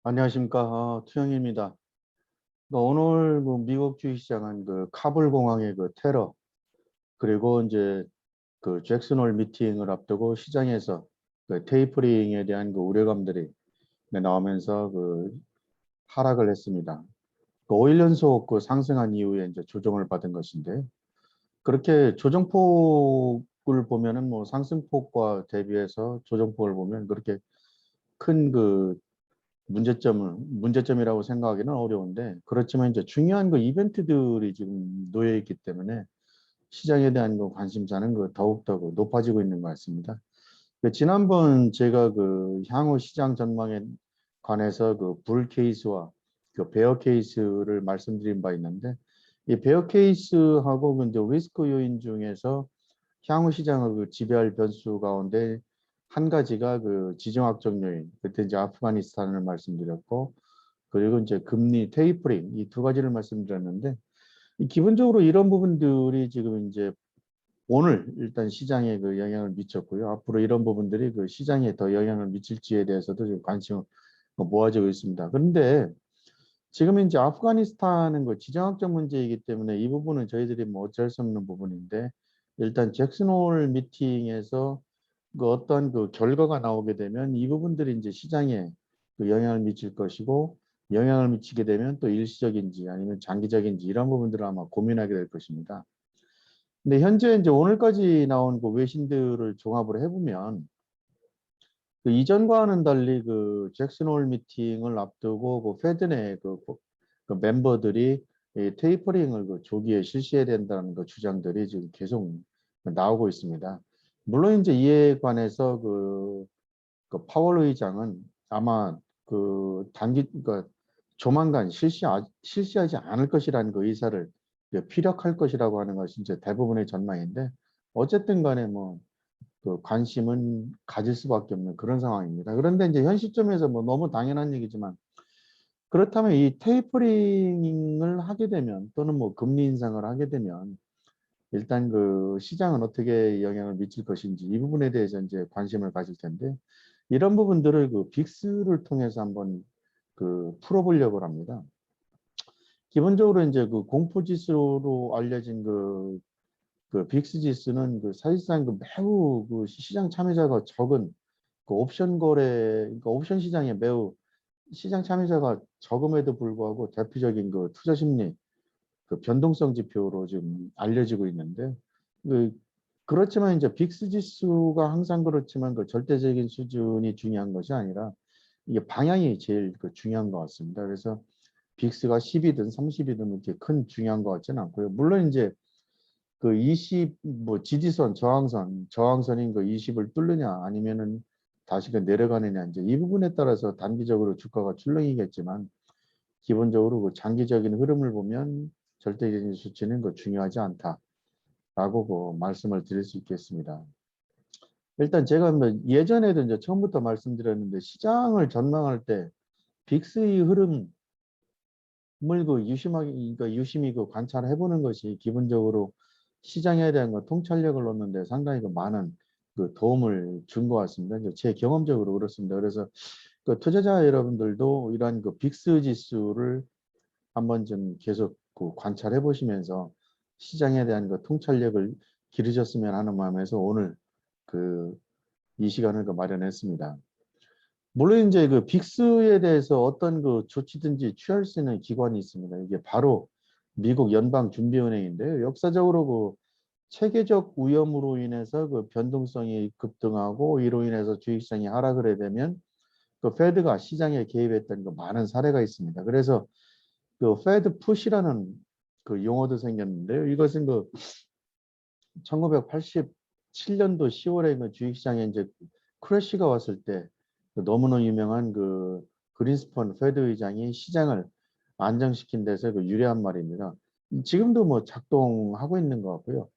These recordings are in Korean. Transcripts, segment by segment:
안녕하십니까. 투영입니다. 오늘 미국 주식시장은 카불 공항의 테러, 그리고 이제 잭슨홀 미팅을 앞두고 시장에서 테이퍼링에 대한 우려감들이 나오면서 하락을 했습니다. 5일 연속 상승한 이후에 이제 조정을 받은 것인데, 그렇게 조정폭을 보면은 상승폭과 대비해서 조정폭을 보면 그렇게 큰 문제점이라고 생각하기는 어려운데, 그렇지만 이제 중요한 이벤트들이 지금 놓여 있기 때문에 시장에 대한 관심사는 더욱더 높아지고 있는 것 같습니다. 지난번 제가 향후 시장 전망에 관해서 불 케이스와 베어 케이스를 말씀드린 바 있는데, 이 베어 케이스하고 근데 리스크 요인 중에서 향후 시장을 지배할 변수 가운데 한 가지가 지정학적 요인, 그때 이제 아프가니스탄을 말씀드렸고, 그리고 이제 금리 테이퍼링, 이 두 가지를 말씀드렸는데, 기본적으로 이런 부분들이 지금 이제 오늘 일단 시장에 영향을 미쳤고요. 앞으로 이런 부분들이 시장에 더 영향을 미칠지에 대해서도 지금 관심을 모아지고 있습니다. 그런데 지금 이제 아프가니스탄은 지정학적 문제이기 때문에 이 부분은 저희들이 어쩔 수 없는 부분인데, 일단 잭슨홀 미팅에서 어떤 결과가 나오게 되면 이 부분들이 이제 시장에 영향을 미칠 것이고, 영향을 미치게 되면 또 일시적인지 아니면 장기적인지 이런 부분들을 아마 고민하게 될 것입니다. 근데 현재 이제 오늘까지 나온 외신들을 종합을 해보면 이전과는 달리 잭슨홀 미팅을 앞두고 페드 내 멤버들이 이 테이퍼링을 조기에 실시해야 된다는 주장들이 지금 계속 나오고 있습니다. 물론 이제 이에 관해서 파월 의장은 아마 조만간 실시하지 않을 것이라는 의사를 이제 피력할 것이라고 하는 것이 이제 대부분의 전망인데, 어쨌든 간에 관심은 가질 수밖에 없는 그런 상황입니다. 그런데 이제 현 시점에서 너무 당연한 얘기지만, 그렇다면 이 테이퍼링을 하게 되면 또는 금리 인상을 하게 되면 일단 시장은 어떻게 영향을 미칠 것인지 이 부분에 대해서 이제 관심을 가질 텐데, 이런 부분들을 빅스를 통해서 한번 풀어보려고 합니다. 기본적으로 이제 공포지수로 알려진 빅스 지수는 사실상 매우 시장 참여자가 적은 옵션 거래, 그러니까 옵션 시장에 매우 시장 참여자가 적음에도 불구하고 대표적인 투자 심리 변동성 지표로 지금 알려지고 있는데, 그 그렇지만 이제 빅스 지수가 항상 그렇지만 절대적인 수준이 중요한 것이 아니라 이게 방향이 제일 중요한 것 같습니다. 그래서 빅스가 10이든 30이든 이렇게 큰 중요한 것 같지는 않고요. 물론 이제 20, 지지선, 저항선인 20을 뚫느냐 아니면은 다시 내려가느냐, 이제 이 부분에 따라서 단기적으로 주가가 출렁이겠지만, 기본적으로 장기적인 흐름을 보면 절대적인 수치는 중요하지 않다라고 말씀을 드릴 수 있겠습니다. 일단 제가 예전에도 이제 처음부터 말씀드렸는데, 시장을 전망할 때 빅스의 흐름을 유심히 관찰해 보는 것이 기본적으로 시장에 대한 통찰력을 얻는데 상당히 많은 도움을 준 것 같습니다. 이제 제 경험적으로 그렇습니다. 그래서 투자자 여러분들도 이러한 빅스 지수를 한번 좀 계속 관찰해 보시면서 시장에 대한 통찰력을 기르셨으면 하는 마음에서 오늘 이 시간을 마련했습니다. 물론 이제 빅스에 대해서 어떤 조치든지 취할 수 있는 기관이 있습니다. 이게 바로 미국 연방준비은행인데요. 역사적으로 체계적 위험으로 인해서 변동성이 급등하고 이로 인해서 주식시장이 하락을 하게 되면 페드가 시장에 개입했던 많은 사례가 있습니다. 그래서 페드 푸시라는 용어도 생겼는데요. 이것은 1987년도 10월에 주식시장에 이제 크래시가 왔을 때 너무나 유명한 그린스펀 페드 의장이 시장을 안정시킨 데서 유래한 말입니다. 지금도 작동하고 있는 것 같고요.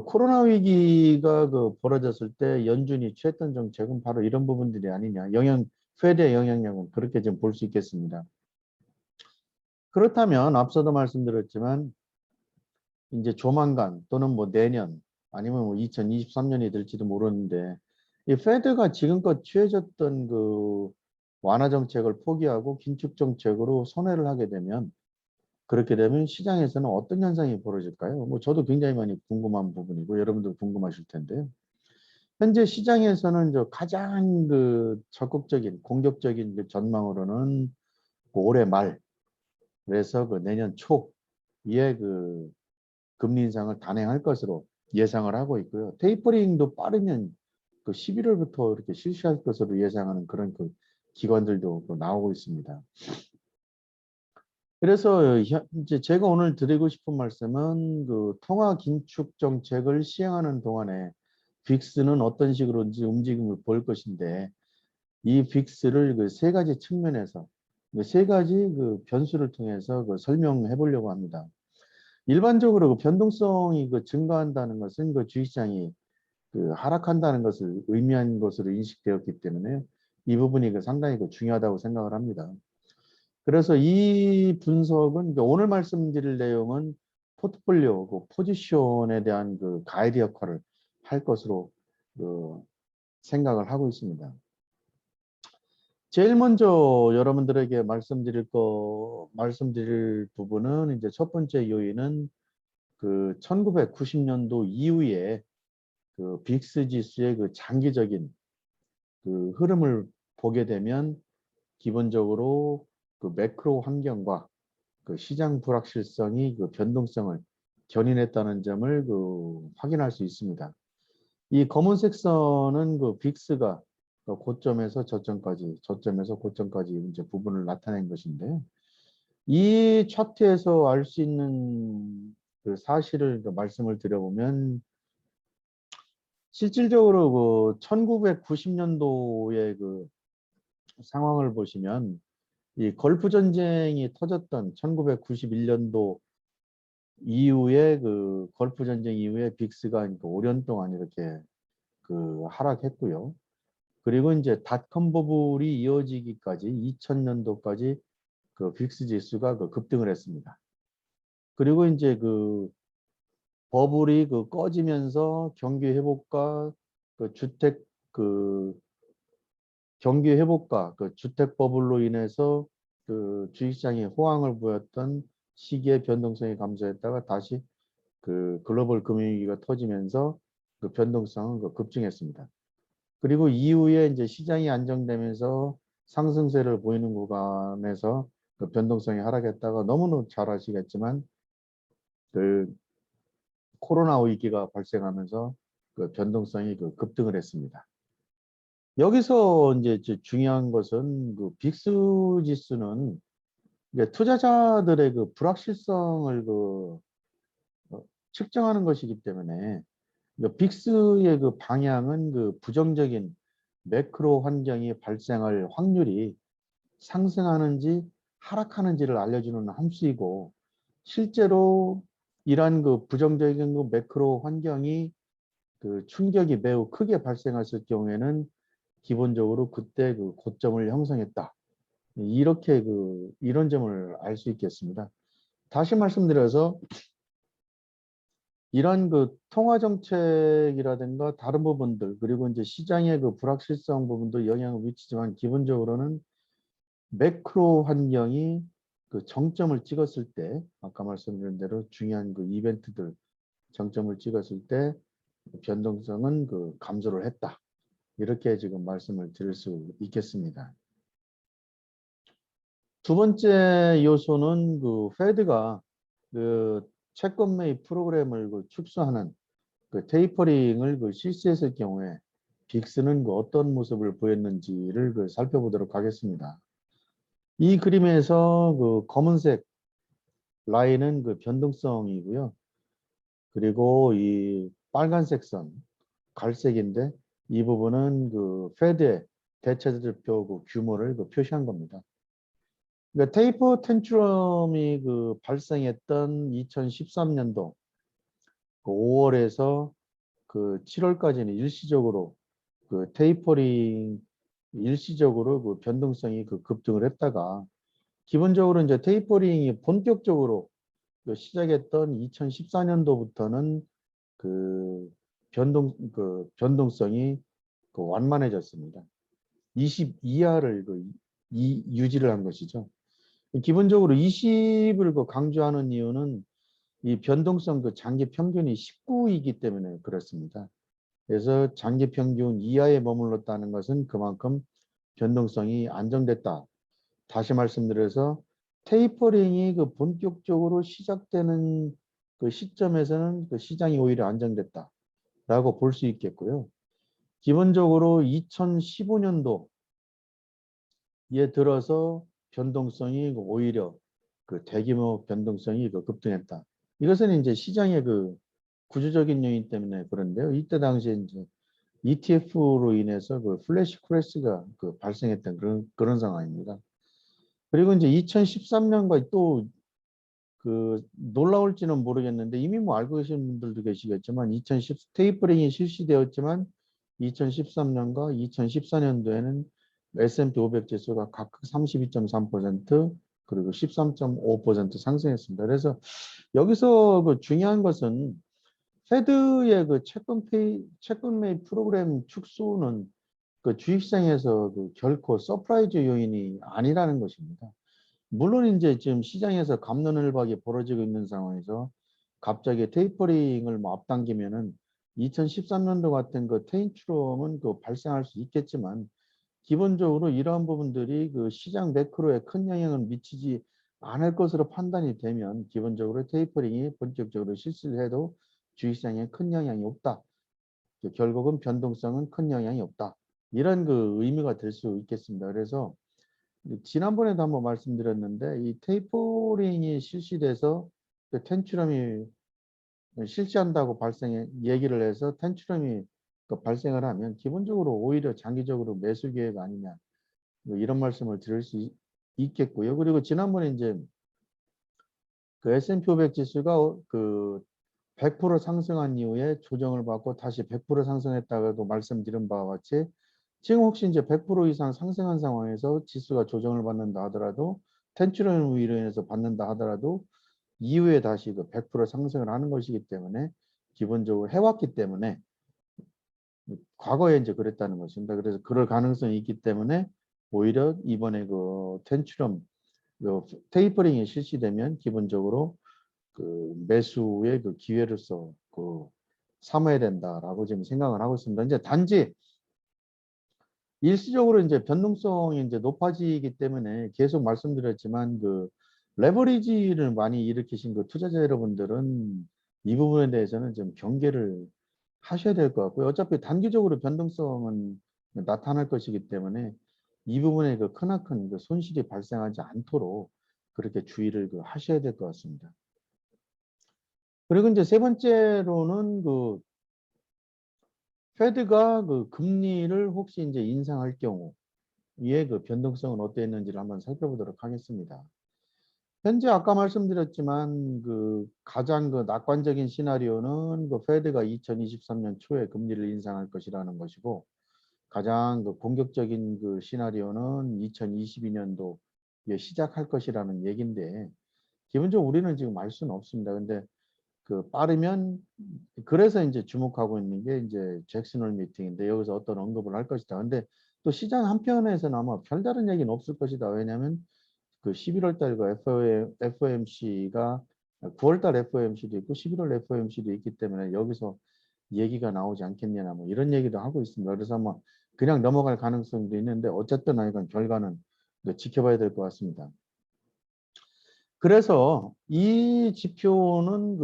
코로나 위기가 벌어졌을 때 연준이 취했던 정책은 바로 이런 부분들이 아니냐. 페드의 영향력은 그렇게 좀 볼 수 있겠습니다. 그렇다면 앞서도 말씀드렸지만 이제 조만간 또는 내년 아니면 2023년이 될지도 모르는데, 이 페드가 지금껏 취해졌던 완화 정책을 포기하고 긴축 정책으로 선회를 하게 되면 그렇게 되면 시장에서는 어떤 현상이 벌어질까요? 뭐 저도 굉장히 많이 궁금한 부분이고 여러분도 궁금하실 텐데요. 현재 시장에서는 저 가장 그 적극적인 공격적인 그 전망으로는 그 올해 말 그래서 그 내년 초에 그 금리 인상을 단행할 것으로 예상을 하고 있고요. 테이퍼링도 빠르면 그 11월부터 이렇게 실시할 것으로 예상하는 그런 그 기관들도 나오고 있습니다. 그래서 이제 제가 오늘 드리고 싶은 말씀은 그 통화 긴축 정책을 시행하는 동안에 빅스는 어떤 식으로인지 움직임을 볼 것인데 이 빅스를 그 세 가지 측면에서 세 가지 그 변수를 통해서 그 설명해 보려고 합니다. 일반적으로 그 변동성이 그 증가한다는 것은 그 주식시장이 그 하락한다는 것을 의미한 것으로 인식되었기 때문에 이 부분이 그 상당히 그 중요하다고 생각을 합니다. 그래서 이 분석은 오늘 말씀드릴 내용은 포트폴리오 그 포지션에 대한 그 가이드 역할을 할 것으로 그 생각을 하고 있습니다. 제일 먼저 여러분들에게 말씀드릴 부분은 이제 첫 번째 요인은 그 1990년도 이후에 그 빅스 지수의 그 장기적인 그 흐름을 보게 되면 기본적으로 그 매크로 환경과 그 시장 불확실성이 그 변동성을 견인했다는 점을 그 확인할 수 있습니다. 이 검은색 선은 그 빅스가 그 고점에서 저점까지, 저점에서 고점까지 이제 부분을 나타낸 것인데요. 이 차트에서 알 수 있는 그 사실을 그 말씀을 드려보면 실질적으로 그 1990년도의 그 상황을 보시면 이 걸프 전쟁이 터졌던 1991년도 이후에 그 걸프 전쟁 이후에 빅스가 5년 동안 이렇게 그 하락했고요. 그리고 이제 닷컴 버블이 이어지기까지 2000년도까지 그 빅스 지수가 그 급등을 했습니다. 그리고 이제 그 버블이 그 꺼지면서 경기 회복과 그 주택 그 경기 회복과 그 주택 버블로 인해서 그 주식시장에 호황을 보였던 시기의 변동성이 감소했다가 다시 그 글로벌 금융위기가 터지면서 그 변동성은 그 급증했습니다. 그리고 이후에 이제 시장이 안정되면서 상승세를 보이는 구간에서 그 변동성이 하락했다가 너무너무 잘 아시겠지만 그 코로나 위기가 발생하면서 그 변동성이 그 급등을 했습니다. 여기서 이제 중요한 것은 그 빅스 지수는 이제 투자자들의 그 불확실성을 그 측정하는 것이기 때문에 빅스의 그 방향은 그 부정적인 매크로 환경이 발생할 확률이 상승하는지 하락하는지를 알려주는 함수이고 실제로 이러한 그 부정적인 그 매크로 환경이 그 충격이 매우 크게 발생했을 경우에는 기본적으로 그때 그 고점을 형성했다. 이렇게 그 이런 점을 알 수 있겠습니다. 다시 말씀드려서 이런 그 통화 정책이라든가 다른 부분들 그리고 이제 시장의 그 불확실성 부분도 영향을 미치지만 기본적으로는 매크로 환경이 그 정점을 찍었을 때 아까 말씀드린 대로 중요한 그 이벤트들 정점을 찍었을 때 변동성은 그 감소를 했다. 이렇게 지금 말씀을 드릴 수 있겠습니다. 두 번째 요소는 그 페드가 그 채권 매입 프로그램을 그 축소하는 그 테이퍼링을 그 실시했을 경우에 빅스는 그 어떤 모습을 보였는지를 그 살펴보도록 하겠습니다. 이 그림에서 그 검은색 라인은 그 변동성이고요. 그리고 이 빨간색 선, 갈색인데 이 부분은 그 페드의 대체들표 그 규모를 그 표시한 겁니다. 그러니까 테이퍼 텐츄럼이 그 발생했던 2013년도 그 5월에서 그 7월까지는 일시적으로 그 테이퍼링 일시적으로 그 변동성이 그 급등을 했다가 기본적으로 이제 테이퍼링이 본격적으로 그 시작했던 2014년도부터는 그 변동성이 그 완만해졌습니다. 20 이하를 그 유지를 한 것이죠. 기본적으로 20을 강조하는 이유는 이 변동성 장기 평균이 19이기 때문에 그렇습니다. 그래서 장기 평균 이하에 머물렀다는 것은 그만큼 변동성이 안정됐다. 다시 말씀드려서 테이퍼링이 본격적으로 시작되는 시점에서는 시장이 오히려 안정됐다라고 볼 수 있겠고요. 기본적으로 2015년도에 들어서 변동성이 오히려 대규모 변동성이 급등했다. 이것은 이제 시장의 구조적인 요인 때문에 그런데요. 이때 당시에 이제 ETF로 인해서 플래시 크래시가 발생했던 그런 상황입니다. 그리고 이제 2013년과 또 놀라울지는 모르겠는데 이미 알고 계시는 분들도 계시겠지만 2010 테이퍼링이 실시되었지만 2013년과 2014년도에는 S&P 500 지수가 각각 32.3% 그리고 13.5% 상승했습니다. 그래서 여기서 중요한 것은 페드의 채권 매입 프로그램 축소는 주식시장에서 결코 서프라이즈 요인이 아니라는 것입니다. 물론 이제 지금 시장에서 갑론을박이 벌어지고 있는 상황에서 갑자기 테이퍼링을 앞당기면은 2013년도 같은 테이트럼은 발생할 수 있겠지만 기본적으로 이러한 부분들이 시장 매크로에 큰 영향을 미치지 않을 것으로 판단이 되면 기본적으로 테이퍼링이 본격적으로 실시를 해도 주식시장에 큰 영향이 없다. 결국은 변동성은 큰 영향이 없다. 이런 의미가 될 수 있겠습니다. 그래서 지난번에도 한번 말씀드렸는데 이 테이퍼링이 실시돼서 텐츄럼이 실시한다고 얘기를 해서 텐츄럼이 발생을 하면 기본적으로 오히려 장기적으로 매수 기회가 아니냐 이런 말씀을 드릴 수 있겠고요. 그리고 지난번에 이제 S&P 500 지수가 100% 상승한 이후에 조정을 받고 다시 100% 상승했다고 말씀드린 바와 같이 지금 혹시 이제 100% 이상 상승한 상황에서 지수가 조정을 받는다 하더라도 텐츄럼 위로 인해서 받는다 하더라도 이후에 다시 100% 상승을 하는 것이기 때문에 기본적으로 해왔기 때문에 과거에 이제 그랬다는 것입니다. 그래서 그럴 가능성이 있기 때문에 오히려 이번에 텐츄럼 테이퍼링이 실시되면 기본적으로 매수의 기회로서 삼아야 된다라고 지금 생각을 하고 있습니다. 이제 단지 일시적으로 이제 변동성이 이제 높아지기 때문에 계속 말씀드렸지만 레버리지를 많이 일으키신 투자자 여러분들은 이 부분에 대해서는 좀 경계를 하셔야 될 것 같고요. 어차피 단기적으로 변동성은 나타날 것이기 때문에 이 부분에 크나큰 손실이 발생하지 않도록 그렇게 주의를 하셔야 될 것 같습니다. 그리고 이제 세 번째로는 페드가 금리를 혹시 이제 인상할 경우에 변동성은 어땠는지를 한번 살펴보도록 하겠습니다. 현재 아까 말씀드렸지만 가장 낙관적인 시나리오는 페드가 2023년 초에 금리를 인상할 것이라는 것이고 가장 공격적인 시나리오는 2022년도에 시작할 것이라는 얘기인데 기본적으로 우리는 지금 알 수는 없습니다. 근데 빠르면 그래서 이제 주목하고 있는 게 이제 잭슨홀 미팅인데 여기서 어떤 언급을 할 것이다. 근데 또 시장 한편에서는 아마 별다른 얘기는 없을 것이다. 왜냐하면 11월 달과 FOMC가 9월 달 FOMC도 있고 11월 FOMC도 있기 때문에 여기서 얘기가 나오지 않겠느냐 뭐 이런 얘기도 하고 있습니다. 그래서 아마 그냥 넘어갈 가능성도 있는데 어쨌든 이건 결과는 지켜봐야 될 것 같습니다. 그래서 이 지표는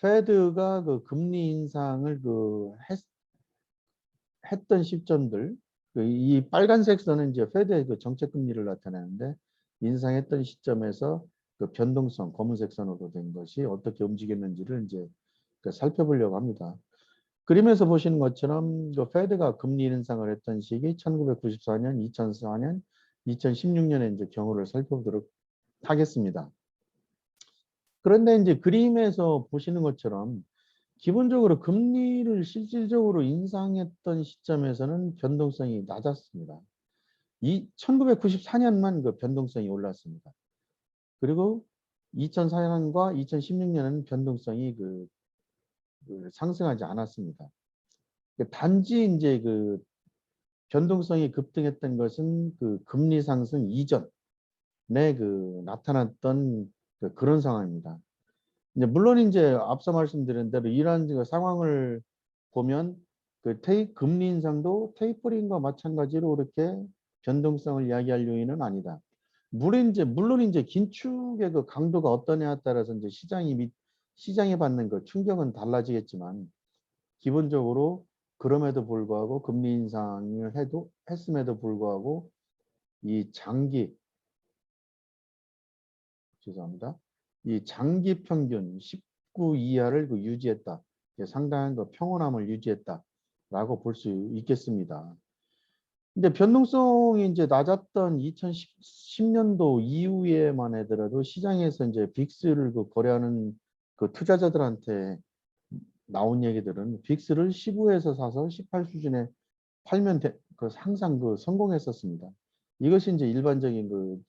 페드가 금리 인상을 했던 시점들 이 빨간색 선은 이제 페드의 정책 금리를 나타내는데 인상했던 시점에서 변동성 검은색 선으로 된 것이 어떻게 움직였는지를 이제 살펴보려고 합니다. 그림에서 보시는 것처럼 페드가 금리 인상을 했던 시기 1994년, 2004년, 2016년에 이제 경우를 살펴보도록 하겠습니다. 그런데 이제 그림에서 보시는 것처럼 기본적으로 금리를 실질적으로 인상했던 시점에서는 변동성이 낮았습니다. 1994년만 변동성이 올랐습니다. 그리고 2004년과 2016년은 변동성이 상승하지 않았습니다. 단지 이제 변동성이 급등했던 것은 그 금리 상승 이전에 그 나타났던 그런 상황입니다. 이제 물론 이제 앞서 말씀드린 대로 이러한 그 상황을 보면 그 금리 인상도 테이퍼링과 마찬가지로 그렇게 변동성을 이야기할 요인은 아니다. 물론 이제 긴축의 그 강도가 어떠냐에 따라서 이제 시장이 받는 그 충격은 달라지겠지만 기본적으로 그럼에도 불구하고 금리 인상을 했음에도 불구하고 이 죄송합니다. 이 장기 평균 19 이하를 그 유지했다. 상당한 그 평온함을 유지했다라고 볼 수 있겠습니다. 근데 변동성이 이제 낮았던 2010년도 이후에만 하더라도 시장에서 이제 빅스를 그 거래하는 그 투자자들한테 나온 얘기들은 빅스를 15에서 사서 18 수준에 팔면 항상 그 성공했었습니다. 이것이 이제 일반적인 그,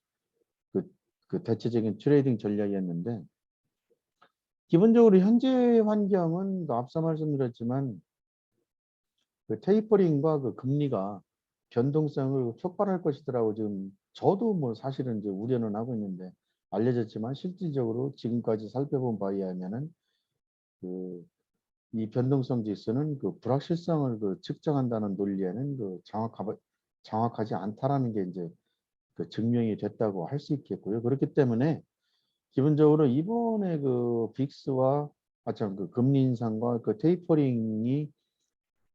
그 대체적인 트레이딩 전략이었는데 기본적으로 현재 환경은 앞서 말씀드렸지만 그 테이퍼링과 그 금리가 변동성을 촉발할 것이더라고 지금 저도 뭐 사실은 이제 우려는 하고 있는데 알려졌지만 실질적으로 지금까지 살펴본 바에 의하면은 그 이 변동성 지수는 그 불확실성을 그 측정한다는 논리에는 그 정확하지 않다라는 게 이제 그 증명이 됐다고 할 수 있겠고요. 그렇기 때문에 기본적으로 이번에 그 빅스와 그 금리 인상과 그 테이퍼링이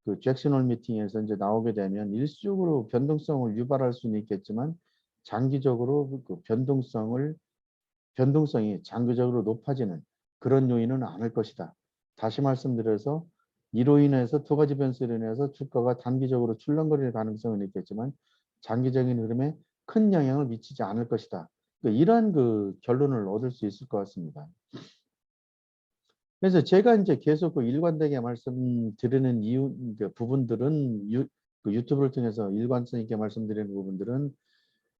그 잭슨홀 미팅에서 이제 나오게 되면 일시적으로 변동성을 유발할 수는 있겠지만 장기적으로 그 변동성이 장기적으로 높아지는 그런 요인은 않을 것이다. 다시 말씀드려서 이로 인해서 두 가지 변수로 인해서 주가가 단기적으로 출렁거릴 가능성은 있겠지만 장기적인 흐름에 큰 영향을 미치지 않을 것이다. 이러한 그 결론을 얻을 수 있을 것 같습니다. 그래서 제가 이제 계속 그 일관되게 말씀드리는 부분들은 그 유튜브를 통해서 일관성 있게 말씀드리는 부분들은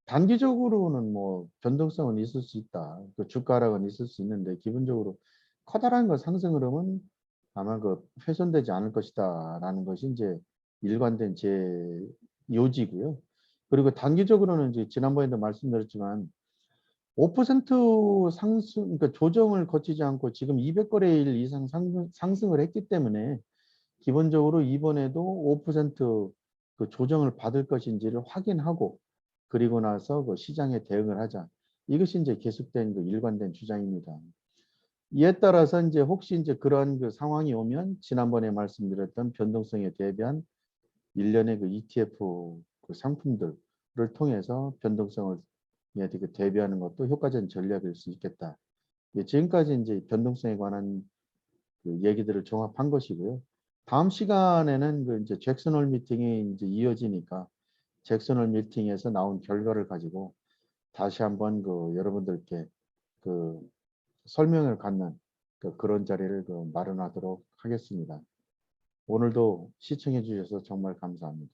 단기적으로는 뭐 변동성은 있을 수 있다. 그 주가 하락은 있을 수 있는데 기본적으로 커다란 그 상승 흐름은 아마 그 훼손되지 않을 것이다라는 것이 이제 일관된 제 요지고요. 그리고 단기적으로는 이제 지난번에도 말씀드렸지만 5% 상승, 그러니까 조정을 거치지 않고 지금 200거래일 이상 상승을 했기 때문에 기본적으로 이번에도 5%그 조정을 받을 것인지를 확인하고 그리고 나서 그 시장에 대응을 하자. 이것이 이제 계속된 그 일관된 주장입니다. 이에 따라서 이제 혹시 이제 그런 그 상황이 오면 지난번에 말씀드렸던 변동성에 대비한 일련의 그 ETF 그 상품들을 통해서 변동성을 대비하는 것도 효과적인 전략일 수 있겠다. 지금까지 이제 변동성에 관한 그 얘기들을 종합한 것이고요. 다음 시간에는 그 이제 잭슨홀 미팅이 이제 이어지니까 잭슨홀 미팅에서 나온 결과를 가지고 다시 한번 그 여러분들께 그 설명을 갖는 그런 자리를 그 마련하도록 하겠습니다. 오늘도 시청해 주셔서 정말 감사합니다.